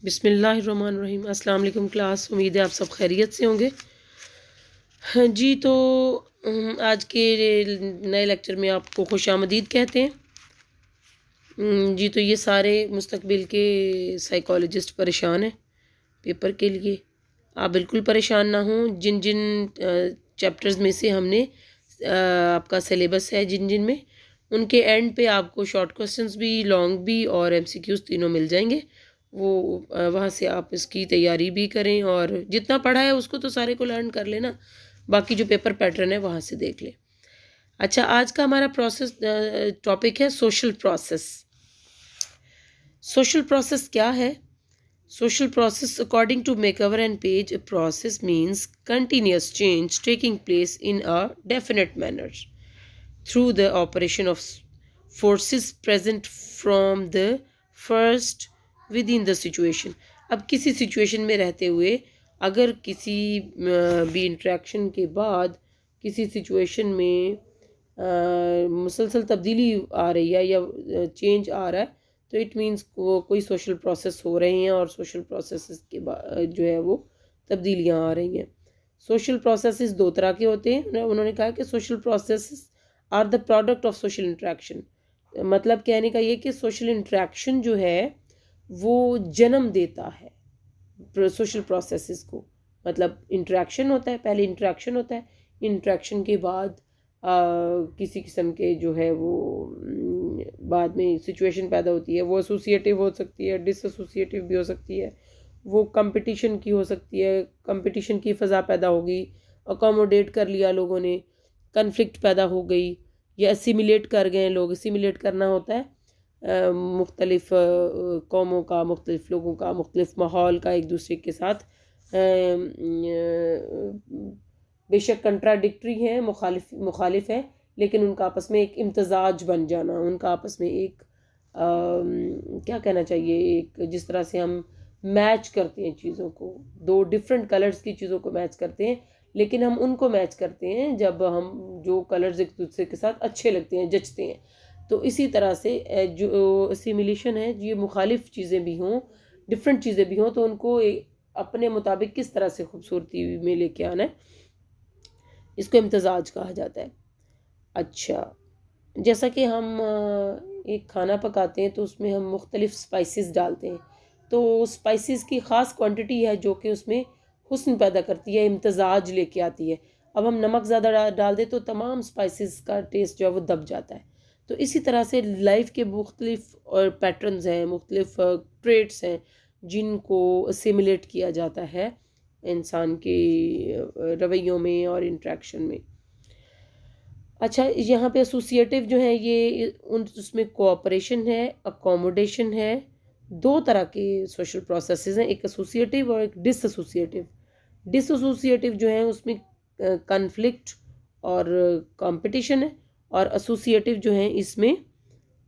बिस्मिल्लाहिर्रहमानिर्रहीम। अस्सलाम वालेकुम क्लास, उम्मीद है आप सब खैरियत से होंगे। हाँ जी, तो आज के नए लेक्चर में आपको खुशामदीद कहते हैं। जी, तो ये सारे मुस्तकबिल के साइकोलॉजिस्ट परेशान हैं पेपर के लिए। आप बिल्कुल परेशान ना हों। जिन जिन चैप्टर्स में से हमने आपका सिलेबस है, जिन जिन में, उनके एंड पे आपको शॉर्ट क्वेश्चंस भी, लॉन्ग भी और एमसीक्यूज तीनों मिल जाएंगे। वो वहाँ से आप इसकी तैयारी भी करें और जितना पढ़ा है उसको तो सारे को लर्न कर लेना, बाकी जो पेपर पैटर्न है वहाँ से देख लें। अच्छा, आज का हमारा प्रोसेस टॉपिक है सोशल प्रोसेस। सोशल प्रोसेस क्या है? Social process, according to Makeover and Page, a process means continuous change taking place in a definite manner through the operation of forces present from the first within the situation. अब किसी situation में रहते हुए अगर किसी भी interaction के बाद किसी situation में मुसलसल तब्दीली आ रही है या चेंज आ रहा है, तो इट मीन्स वो कोई सोशल प्रोसेस हो रहे हैं और सोशल प्रोसेस के बाद जो है वो तब्दीलियाँ आ रही हैं। सोशल प्रोसेस दो तरह के होते हैं। उन्होंने कहा कि social process are the product of social interaction. मतलब कहने का ये कि सोशल इंट्रैक्शन जो है वो जन्म देता है सोशल प्रोसेस को। मतलब इंट्रैक्शन होता है, पहले इंट्रैक्शन होता है, इंट्रैक्शन के बाद किसी किस्म के जो है वो बाद में सिचुएशन पैदा होती है। वो एसोसिएटिव हो सकती है, डिसएसोसिएटिव भी हो सकती है, वो कंपटीशन की हो सकती है, कंपटीशन की फ़ज़ा पैदा होगी, अकोमोडेट कर लिया लोगों ने, कन्फ्लिक्ट पैदा हो गई, या असिमिलेट कर गए लोग। असिमिलेट करना होता है मुख्तलिफ़ कौमों का, मुख्तलिफ़ लोगों का, मुख्तलिफ़ माहौल का एक दूसरे के साथ बेशक कंट्राडिक्टरी हैं, मुखालिफ है, लेकिन उनका आपस में एक इम्तजाज बन जाना, उनका आपस में एक क्या कहना चाहिए, एक जिस तरह से हम मैच करते हैं चीज़ों को, दो डिफरेंट कलर्स की चीज़ों को मैच करते हैं, लेकिन हम उनको मैच करते हैं जब हम जो कलर्स एक दूसरे के साथ अच्छे लगते हैं, जचते हैं। तो इसी तरह से जो असिमिलेशन है, ये मुखालिफ चीज़ें भी हों, डिफरेंट चीज़ें भी हों, तो उनको अपने मुताबिक किस तरह से खूबसूरती में लेके आना है, इसको इम्तजाज कहा जाता है। अच्छा, जैसा कि हम एक खाना पकाते हैं तो उसमें हम मुख्तलिफ़ स्पाइसेस डालते हैं, तो स्पाइसेस की ख़ास क्वांटिटी है जो कि उसमें हुस्न पैदा करती है, इम्तजाज लेके आती है। अब हम नमक ज़्यादा डाल दें तो तमाम स्पाइसेस का टेस्ट जो है वो दब जाता है। तो इसी तरह से लाइफ के मुख्तलिफ़ और पैटर्न्स हैं, मुख्तलिफ़ ट्रेट्स हैं जिनको असिमिलेट किया जाता है इंसान के रवैयों में और इंट्रैक्शन में। अच्छा, यहाँ पे एसोसिएटिव जो है ये उसमें कोऑपरेशन है, अकोमोडेशन है। दो तरह के सोशल प्रोसेसेस हैं, एक एसोसिएटिव और एक डिसएसोसिएटिव। डिसएसोसिएटिव जो है उसमें कॉन्फ्लिक्ट और कंपटीशन है, और एसोसिएटिव जो है इसमें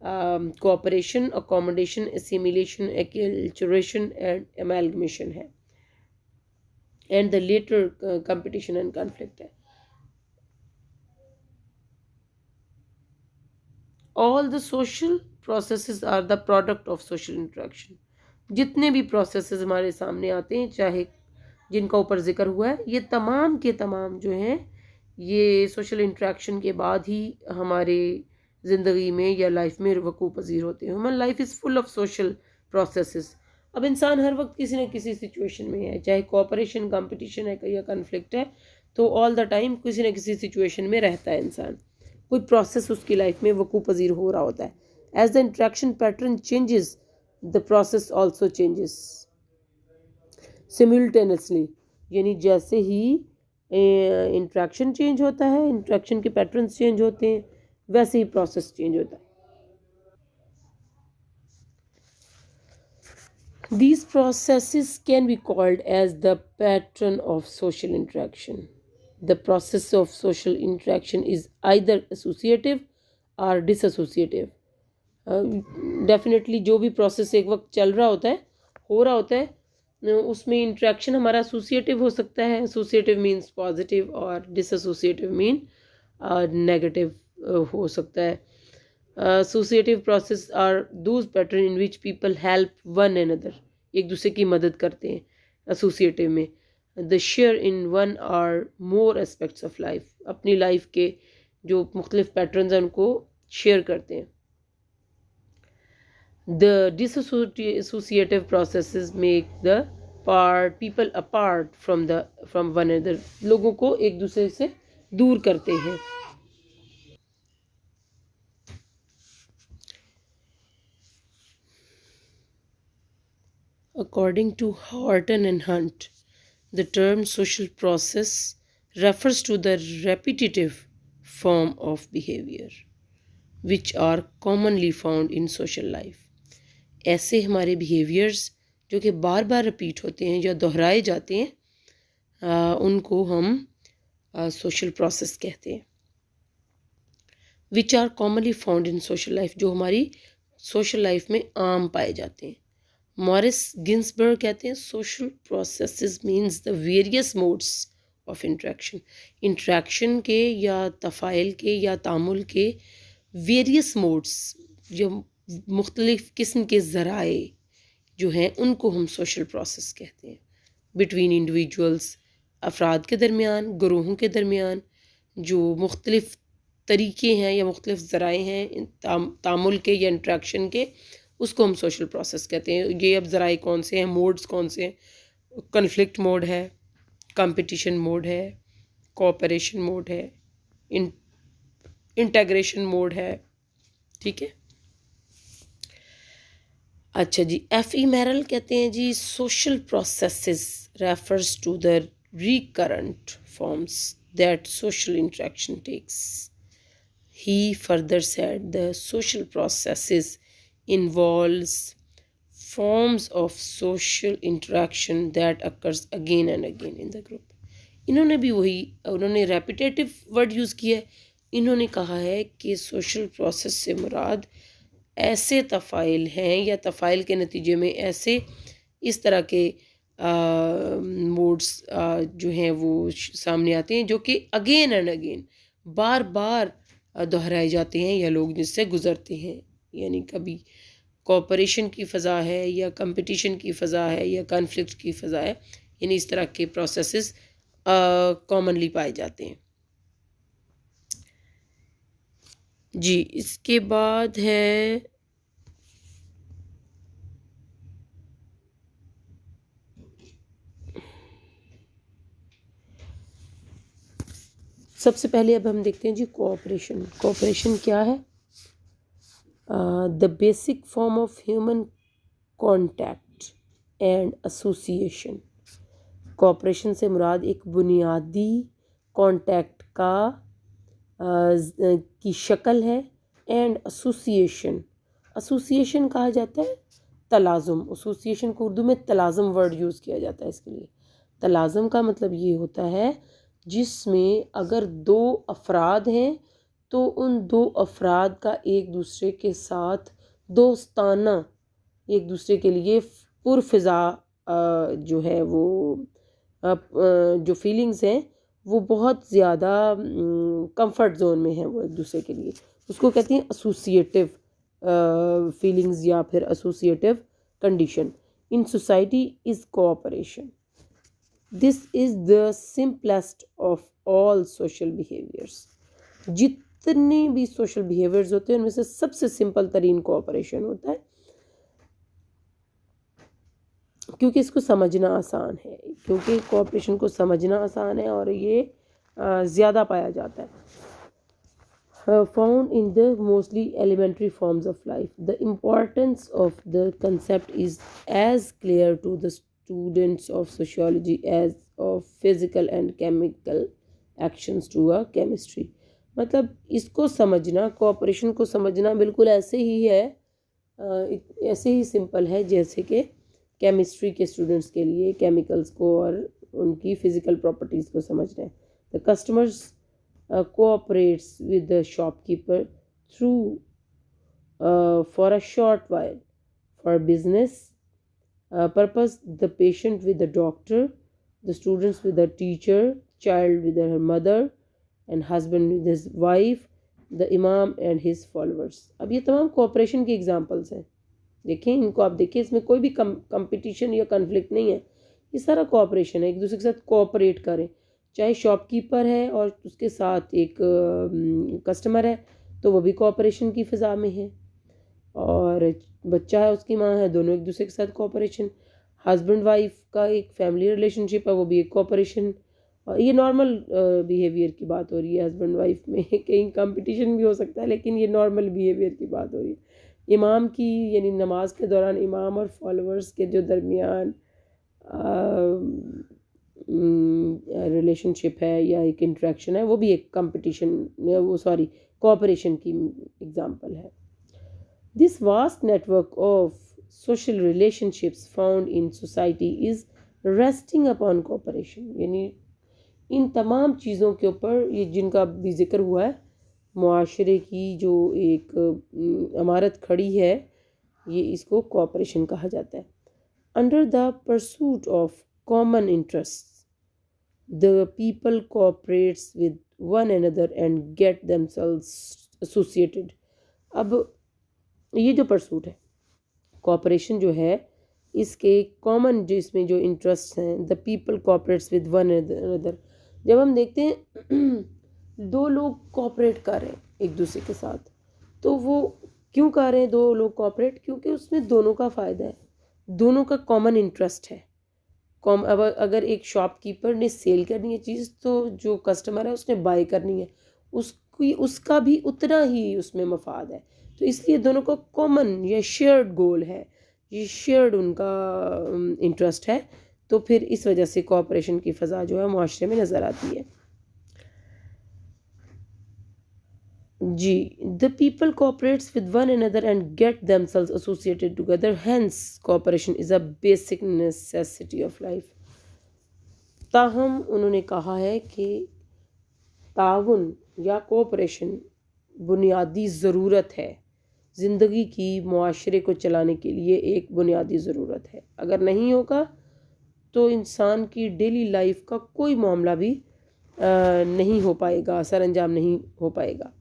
cooperation, accommodation, assimilation, acculturation and amalgamation है, and the latter competition and conflict है। All the social processes are the product of social interaction. जितने भी processes हमारे सामने आते हैं, चाहे जिनका ऊपर जिक्र हुआ है, ये तमाम के तमाम जो हैं ये social interaction के बाद ही हमारे ज़िंदगी में या लाइफ में वक़ू पज़ीर होते हैं। हमारी life is full of social processes। अब इंसान हर वक्त किसी न किसी सिचुएशन में है, चाहे कोऑपरेशन, कंपटीशन है या कन्फ्लिक्ट है, तो ऑल द टाइम किसी न किसी सिचुएशन में रहता है इंसान। कोई प्रोसेस उसकी लाइफ में वकू पजीर हो रहा होता है। As the interaction pattern changes, the process also changes simultaneously. यानी जैसे ही इंट्रैक्शन चेंज होता है, इंट्रैक्शन के पैटर्न्स चेंज होते हैं, वैसे ही प्रोसेस चेंज होता है। These processes can be called as the pattern of social interaction. The process of social interaction is either associative or disassociative. Definitely जो भी प्रोसेस एक वक्त चल रहा होता है, हो रहा होता है, उसमें इंट्रैक्शन हमारा एसोसिएटिव हो सकता है। एसोसिएटिव मीन्स पॉजिटिव और डिसएसोसिएटिव मीन नेगेटिव हो सकता है। Associative process are those pattern in which people help one another एक दूसरे की मदद करते हैं एसोसिएटिव में। The share in one or more aspects of life, अपनी लाइफ के जो मुख्तलिफ पैटर्न्स हैं उनको शेयर करते हैं। The dissociative processes make the people apart from one another, लोगों को एक दूसरे से दूर करते हैं। According to Horton and Hunt, the term social process refers to the repetitive form of behavior which are commonly found in social life। ऐसे हमारे behaviors जो कि बार बार रिपीट होते हैं या दोहराए जाते हैं उनको हम सोशल प्रोसेस कहते हैं। Which are commonly found in social life, जो हमारी सोशल लाइफ में आम पाए जाते हैं। मॉरिस गिन्सबर्ग कहते हैं social processes means the various modes of interaction के या तफ़ाइल के या तामुल के वेरियस मोड्स, जो मुख्तलिफ किस्म के ज़राए जो हैं उनको हम सोशल प्रोसेस कहते हैं। बिटवीन इंडिविजुअल्स, अफराद के दरमियान, ग्रोहों के दरमियान जो मुख्तलिफ तरीके हैं या मुख्तलिफ ज़राए हैं तामुल के या इंट्रैक्शन के, उसको हम सोशल प्रोसेस कहते हैं। ये अब ज़राए कौन से हैं, मोड्स कौन से हैं? कन्फ्लिक्ट मोड है, कंपटीशन मोड है, कोऑपरेशन मोड है, इंटेग्रेशन मोड है। ठीक है, अच्छा जी। F.E. Merrill कहते हैं जी social processes refers to the recurrent forms that social interaction takes. He further said the social processes involves forms of social interaction that occurs again and again in the group. इन्होंने भी उन्होंने repetitive word use किया है। इन्होंने कहा है कि social process से मुराद ऐसे तफ़ाइल हैं या तफ़ाइल के नतीजे में ऐसे इस तरह के मोड्स जो हैं वो सामने आते हैं जो कि अगेन एंड अगेन बार बार दोहराए जाते हैं या लोग जिससे गुज़रते हैं। यानी कभी कोऑपरेशन की फ़ज़ा है या कंपटीशन की फ़ज़ा है या कॉन्फ्लिक्ट की फ़ज़ा है, यानी इस तरह के प्रोसेसेस कॉमनली पाए जाते हैं जी। इसके बाद है सबसे पहले अब हम देखते हैं जी कोऑपरेशन। कोऑपरेशन क्या है? The basic form of human contact and association. Cooperation से मुराद एक बुनियादी कॉन्टैक्ट का की शक्ल है। एंड एसोसिएशन, एसोसिएशन कहा जाता है तलाज़ुम। एसोसिएशन को उर्दू में तलाज़ुम वर्ड यूज़ किया जाता है इसके लिए। तलाज़ुम का मतलब ये होता है जिसमें अगर दो अफराद हैं तो उन दो अफराद का एक दूसरे के साथ दोस्ताना, एक दूसरे के लिए पुरफ़िज़ा जो है वो जो फीलिंग्स हैं वो बहुत ज़्यादा कंफर्ट जोन में है वो एक दूसरे के लिए, उसको कहते हैं एसोसिएटिव फीलिंग्स या फिर associative condition. In society is cooperation. This is the simplest of all social behaviours. जितने भी सोशल बिहेवियर्स होते हैं उनमें से सबसे सिंपल तरीन कोऑपरेशन होता है, क्योंकि इसको समझना आसान है, क्योंकि कोऑपरेशन को समझना आसान है और ये ज़्यादा पाया जाता है। Found in the mostly elementary forms of life. The importance of the concept is as clear to the students of sociology as of physical and chemical actions to a chemistry. मतलब इसको समझना, कोऑपरेशन को समझना बिल्कुल ऐसे ही है, ऐसे ही simple है जैसे कि केमिस्ट्री के स्टूडेंट्स के लिए केमिकल्स को और उनकी फ़िज़िकल प्रॉपर्टीज़ को समझना है। The customers cooperates with the shopkeeper through for a short while for business purpose, the patient with the doctor, the students with the teacher, child with her mother and husband with his wife, the imam and his followers. अब ये तमाम cooperation के examples हैं। देखें इनको, आप देखिए इसमें कोई भी कंपटीशन या कन्फ्लिक्ट नहीं है, ये सारा कोऑपरेशन है, एक दूसरे के साथ कोऑपरेट करें। चाहे शॉपकीपर है और उसके साथ एक कस्टमर है तो वो भी कोऑपरेशन की फ़िज़ा में है, और बच्चा है उसकी माँ है, दोनों एक दूसरे के साथ कोऑपरेशन। हस्बैंड वाइफ का एक फैमिली रिलेशनशिप है, वो भी एक कोऑपरेशन। और ये नॉर्मल बिहेवियर की बात हो रही है हस्बैंड वाइफ में कहीं कंपटीशन भी हो सकता है, लेकिन ये नॉर्मल बिहेवियर की बात हो रही है। इमाम की यानी नमाज के दौरान इमाम और फॉलोअर्स के जो दरमियान रिलेशनशिप है या एक इंट्रैक्शन है, वो भी एक कंपटीशन, वो सॉरी कोऑपरेशन की एग्जांपल है। This vast network of social relationships found in society is resting upon cooperation, यानी इन तमाम चीज़ों के ऊपर ये जिनका भी जिक्र हुआ है, मुआशरे की जो एक इमारत खड़ी है, ये इसको कोऑपरेशन कहा जाता है। Under the pursuit of common interest the people cooperates with one another and get themselves associated. अब ये जो परसूट है, कोऑपरेशन जो है, इसके कॉमन जो इसमें जो इंटरेस्ट हैं, the people cooperates with one another. जब हम देखते हैं दो लोग कोऑपरेट कर रहे हैं एक दूसरे के साथ, तो वो क्यों कर रहे हैं दो लोग कोऑपरेट? क्योंकि उसमें दोनों का फ़ायदा है, दोनों का कॉमन इंटरेस्ट है। अब अगर एक शॉपकीपर ने सेल करनी है चीज़, तो जो कस्टमर है उसने बाय करनी है, उसका भी उतना ही उसमें मफाद है। तो इसलिए दोनों का कॉमन या शेयर्ड गोल है, ये शेयर्ड उनका इंटरेस्ट है, तो फिर इस वजह से कोऑपरेशन की फ़ज़ा जो है मुआशरे में नज़र आती है। जी, the people cooperates with one another and get themselves associated together, hence cooperation is a basic necessity of life. ताहम उन्होंने कहा है कि ताउन या कोऑपरेशन बुनियादी ज़रूरत है, ज़िंदगी की मुआशरे को चलाने के लिए एक बुनियादी ज़रूरत है। अगर नहीं होगा तो इंसान की डेली लाइफ का कोई मामला भी नहीं हो पाएगा, सर अंजाम नहीं हो पाएगा।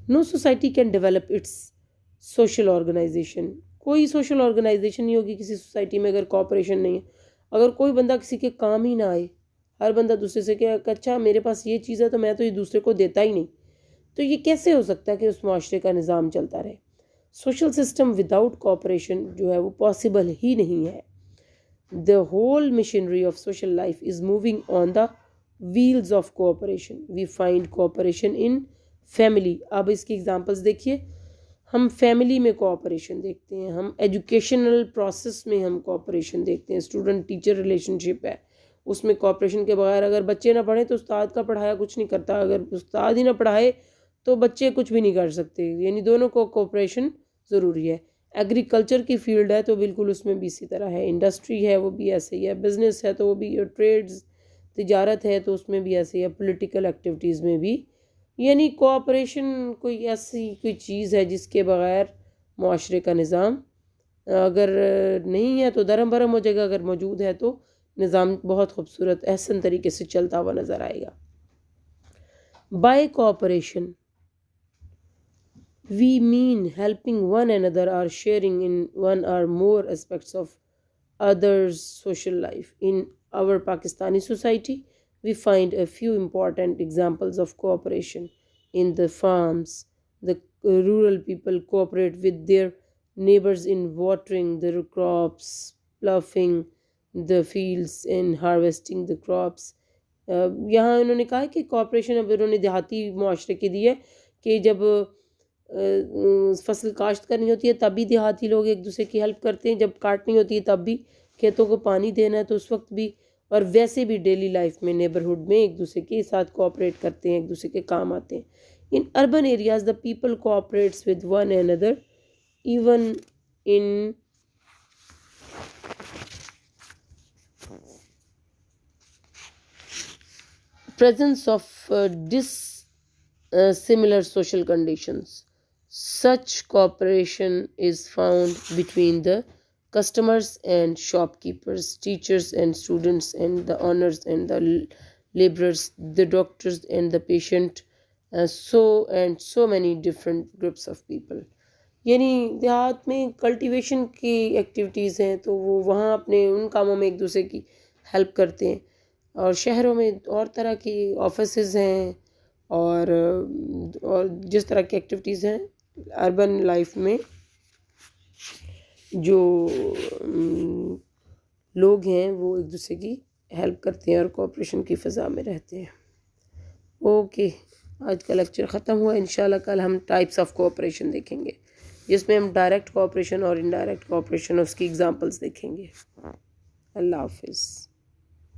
No society can develop its social organisation, कोई सोशल ऑर्गेनाइजेशन नहीं होगी किसी सोसाइटी में अगर कोऑपरेशन नहीं है। अगर कोई बंदा किसी के काम ही ना आए, हर बंदा दूसरे से क्या, अच्छा मेरे पास ये चीज़ है तो मैं तो ये दूसरे को देता ही नहीं, तो ये कैसे हो सकता है कि उस मुआशरे का निज़ाम चलता रहे? सोशल सिस्टम विदाउट कोऑपरेशन जो है वो पॉसिबल ही नहीं है। The whole machinery of social life is moving on the wheels of cooperation. We find cooperation in family. अब इसकी एग्जांपल्स देखिए, हम फैमिली में कोऑपरेशन देखते हैं, हम एजुकेशनल प्रोसेस में हम कोऑपरेशन देखते हैं, स्टूडेंट टीचर रिलेशनशिप है, उसमें कोऑपरेशन के बगैर अगर बच्चे ना पढ़ें तो उस्ताद का पढ़ाया कुछ नहीं करता, अगर उस्ताद ही ना पढ़ाए तो बच्चे कुछ भी नहीं कर सकते, यानी दोनों को कोऑपरेशन ज़रूरी है। एग्रीकल्चर की फील्ड है तो बिल्कुल उसमें भी इसी तरह है, इंडस्ट्री है वो भी ऐसे ही है, बिज़नेस है तो वो भी, ट्रेड्स तिजारत है तो उसमें भी ऐसे ही है, पॉलिटिकल एक्टिविटीज़ में भी, यानी कोऑपरेशन कोई ऐसी कोई चीज़ है जिसके बगैर मुआशरे का निज़ाम अगर नहीं है तो दरम बरम हो जाएगा, अगर मौजूद है तो निज़ाम बहुत खूबसूरत एहसन तरीके से चलता हुआ नज़र आएगा। By cooperation we mean helping one another or sharing in one or more aspects of others' social life. In our Pakistani society, we find a few important examples of cooperation. In the farms, the rural people cooperate with their neighbors in watering their crops, ploughing the fields and harvesting the crops. यहाँ उन्होंने कहा है कि corporation अब उन्होंने देहाती मुआशरे की दी है कि जब फसल काश्त करनी होती है तब भी देहाती लोग एक दूसरे की हेल्प करते हैं, जब काटनी होती है तब भी, खेतों को पानी देना है तो उस वक्त भी, और वैसे भी डेली लाइफ में नेबरहुड में एक दूसरे के साथ कोऑपरेट करते हैं, एक दूसरे के काम आते हैं। In urban areas the people cooperates with one another even in presence of dissimilar social conditions. Such cooperation is found between the customers and shopkeepers, teachers and students, and the owners and the laborers, the doctors and the patient, so many different groups of people. यानी देहात में cultivation की activities हैं तो वो वहाँ अपने उन कामों में एक दूसरे की हेल्प करते हैं। और शहरों में और तरह की ऑफिसेज हैं और जिस तरह की एक्टिविटीज़ हैं अर्बन लाइफ में जो लोग हैं वो एक दूसरे की हेल्प करते हैं और कोऑपरेशन की फ़ज़ा में रहते हैं। ओके, आज का लेक्चर ख़त्म हुआ। इंशाल्लाह कल हम टाइप्स ऑफ कोऑपरेशन देखेंगे जिसमें हम डायरेक्ट कोऑपरेशन और इनडायरेक्ट कोऑपरेशन उसकी एग्जांपल्स देखेंगे। अल्लाह हाफिज़।